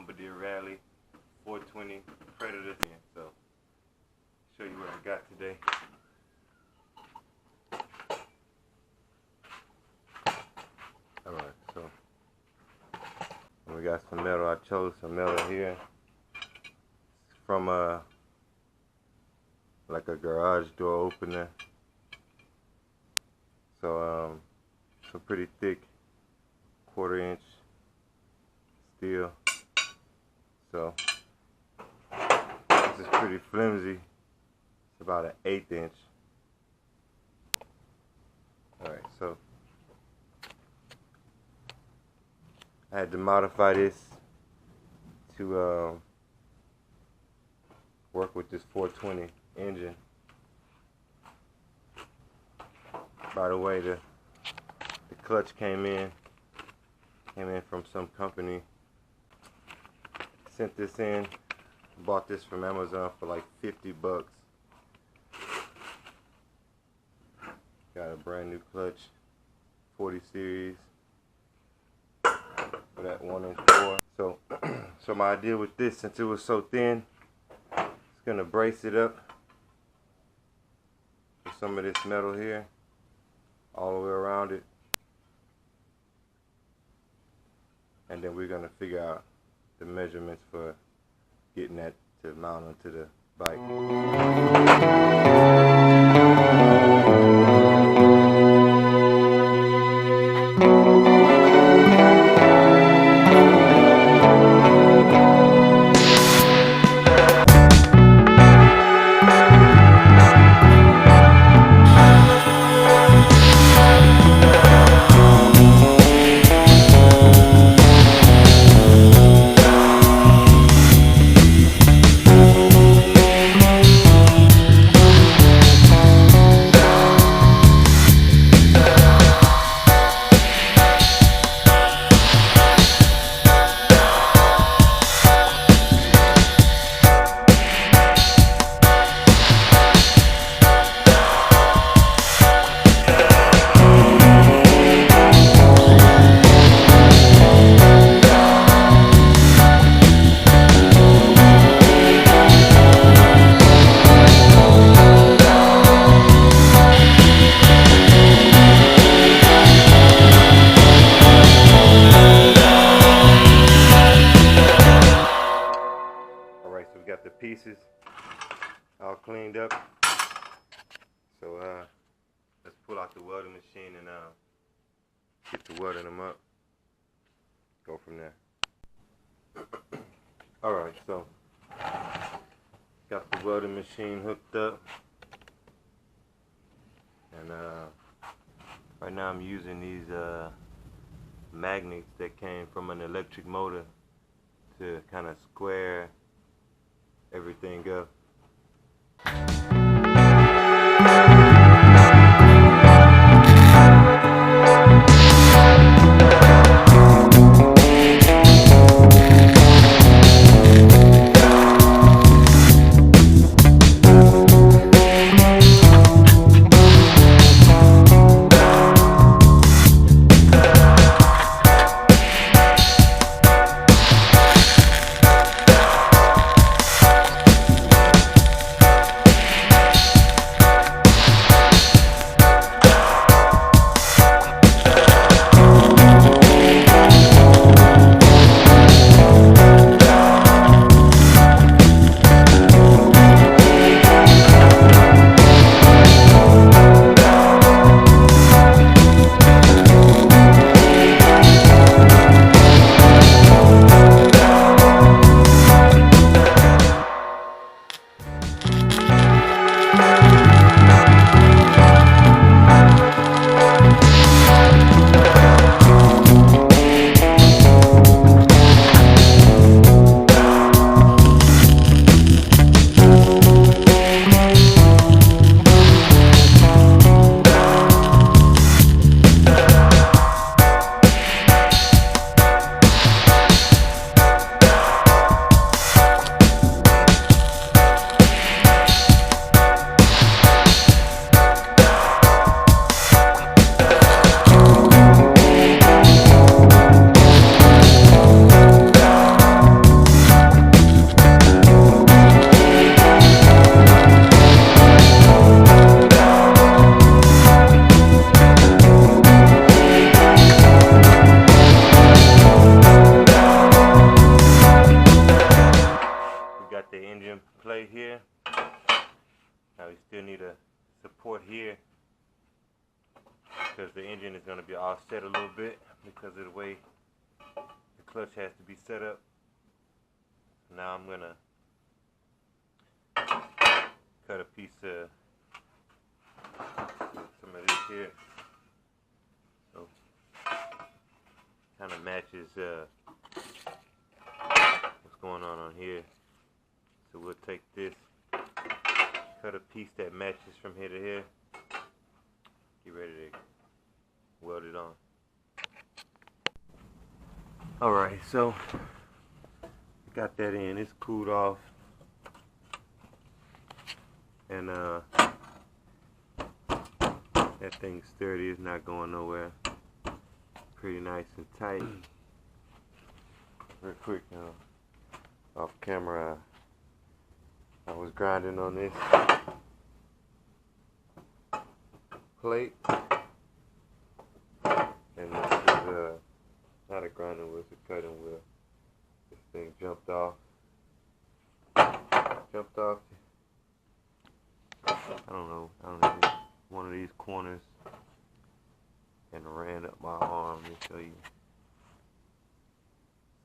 Bombardier Rally 420 Predator. So, show you what I got today. Alright, so we got some metal. I chose some metal here. It's from like a garage door opener. So some pretty thick 1/4 inch steel. So this is pretty flimsy. It's about an 1/8 inch. Alright, so I had to modify this to work with this 420 engine. By the way, the clutch came in from some company. Sent this in. Bought this from Amazon for like 50 bucks. Got a brand new clutch, 40 series. For that 1-inch bore. So my idea with this, since it was so thin, it's gonna brace it up with some of this metal here, all the way around it, and then we're gonna figure out the measurements for getting that to mount onto the bike. Got the pieces all cleaned up. So let's pull out the welding machine and get to welding them up. Go from there. Alright, so got the welding machine hooked up, and right now I'm using these magnets that came from an electric motor to kind of square everything up. plate here. Now we still need a support here because the engine is going to be offset a little bit because of the way the clutch has to be set up. Now I'm going to cut a piece of some of this here, so kind of matches what's going on here. So we'll take this, cut a piece that matches from here to here, get ready to weld it on. Alright, so got that in, it's cooled off, and that thing's sturdy, it's not going nowhere. Pretty nice and tight. Real quick, off camera, I was grinding on this plate, and this is not a grinding wheel, it's a cutting wheel. This thing jumped off. I don't know, one of these corners and ran up my arm. Let me show you.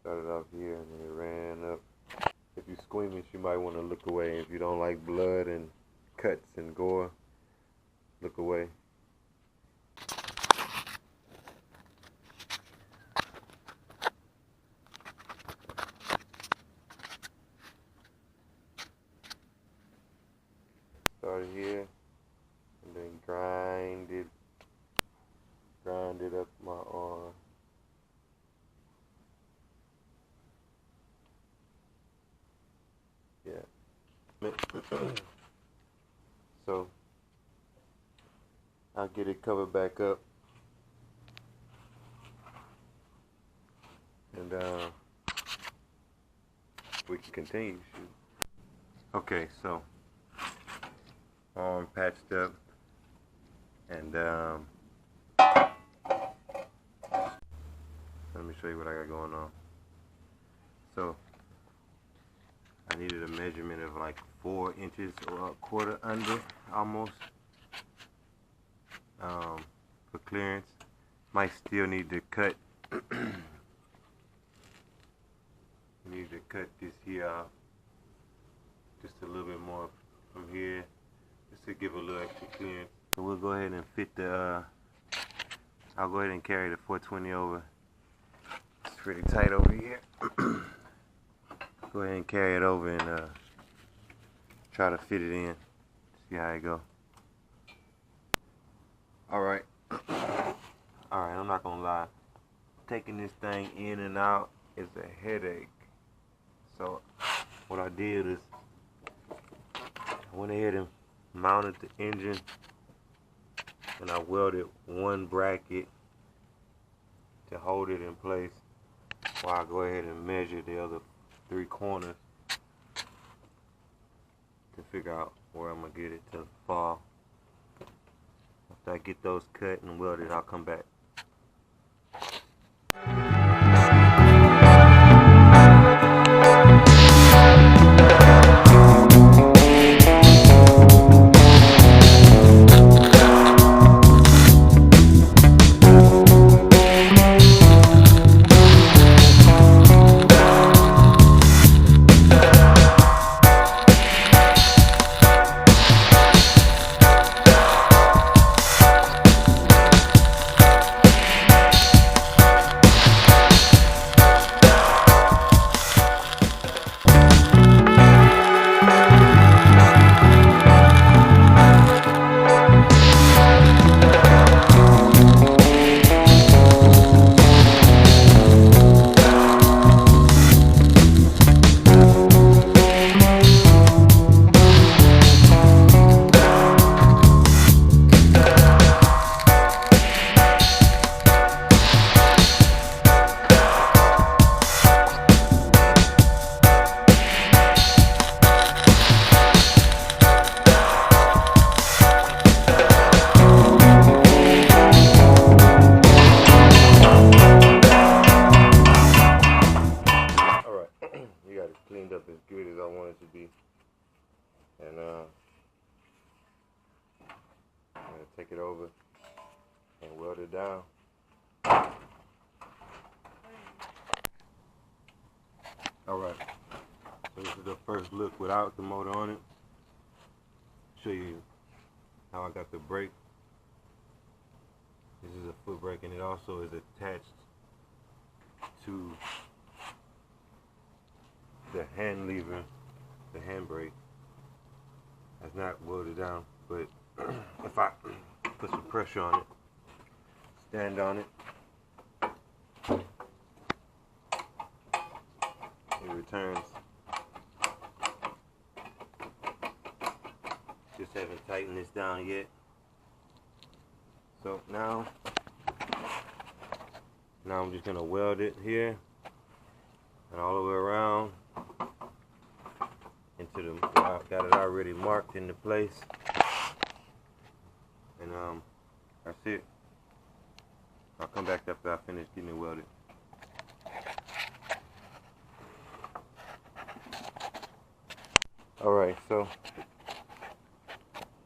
Started off here and then it ran up. If you're squeamish, you might want to look away. If you don't like blood and cuts and gore, look away. Started here and then grind it up my arm. Yeah. So I'll get it covered back up, and we can continue to shoot. Okay, so arm patched up, and let me show you what I got going on. So I needed a measurement of like 4 inches or a quarter under, almost, for clearance. Might still need to cut. Need to cut this here off, just a little bit more from here, just to give a little extra clearance. So we'll go ahead and fit the. I'll go ahead and carry the 420 over. It's pretty tight over here. Go ahead and carry it over and try to fit it in. See how it go. Alright. Alright, I'm not gonna lie. Taking this thing in and out is a headache. So what I did is I went ahead and mounted the engine, and I welded one bracket to hold it in place while I go ahead and measure the other 3 corners to figure out where I'm gonna get it to fall. After I get those cut and welded, I'll come back. And I'm gonna take it over and weld it down. Alright, so this is the first look without the motor on it. Show you how I got the brake. This is a foot brake, and it also is attached to the hand lever, the handbrake. That's not welded down, but if I put some pressure on it, stand on it, it returns. Just haven't tightened this down yet. So now I'm just gonna weld it here and all the way around into the, I've got it already marked into place. And that's it. I'll come back after I finish getting it welded. Alright, so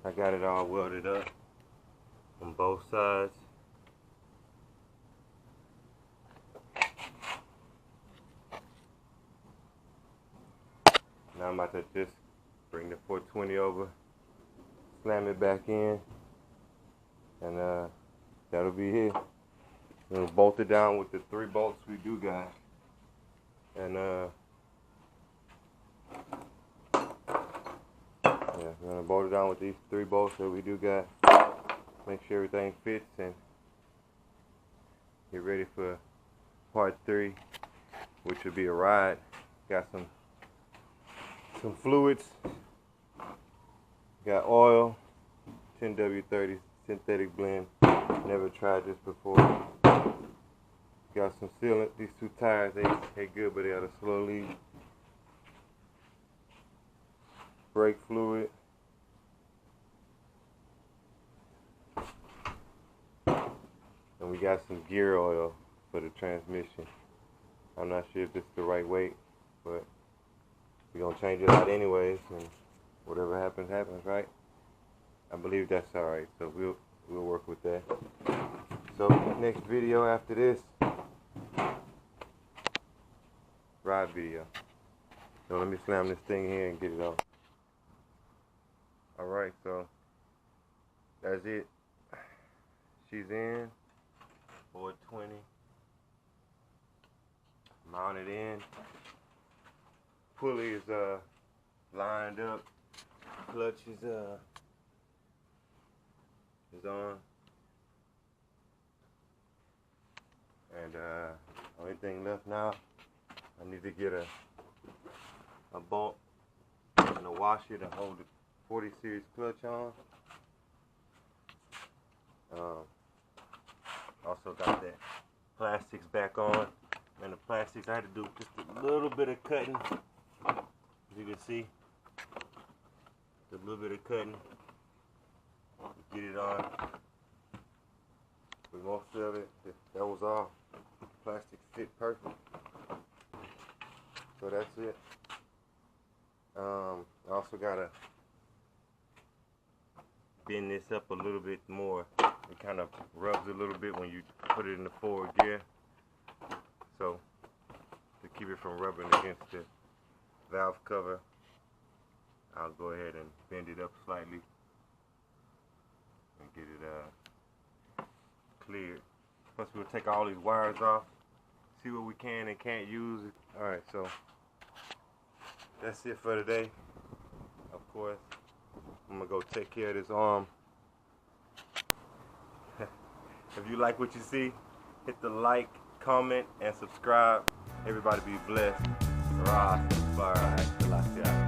I got it all welded up on both sides. Now I'm about to just bring the 420 over, slam it back in, and that'll be it. We'll bolt it down with the 3 bolts we do got, and yeah, we're gonna bolt it down with these 3 bolts that we do got. Make sure everything fits and get ready for part 3, which will be a ride. Got some fluids. Got oil, 10W30 synthetic blend. Never tried this before. Got some sealant. These 2 tires, they good, but they got a slow lead. Brake fluid. And we got some gear oil for the transmission. I'm not sure if this is the right weight, but we're gonna change it out anyways, and whatever happens, happens, right? I believe that's alright, so we'll work with that. So next video after this, ride video. So let me slam this thing here and get it off. Alright, so that's it. She's in. 420. Mounted in. Pulley is lined up. Clutch is on. And only thing left now, I need to get a bolt and a washer to hold the 40 series clutch on. Also got that plastics back on, and the plastics I had to do just a little bit of cutting, as you can see, a little bit of cutting to get it on. But most of it, that was all. The plastics fit perfect. So that's it. I also gotta bend this up a little bit more. It kind of rubs a little bit when you put it in the forward gear. So to keep it from rubbing against the valve cover, I'll go ahead and bend it up slightly and get it cleared. Plus we'll take all these wires off, see what we can and can't use. Alright, so that's it for today. Of course, I'm gonna go take care of this arm. If you like what you see, hit the like, comment, and subscribe. Everybody be blessed. Rastafari, Selassie.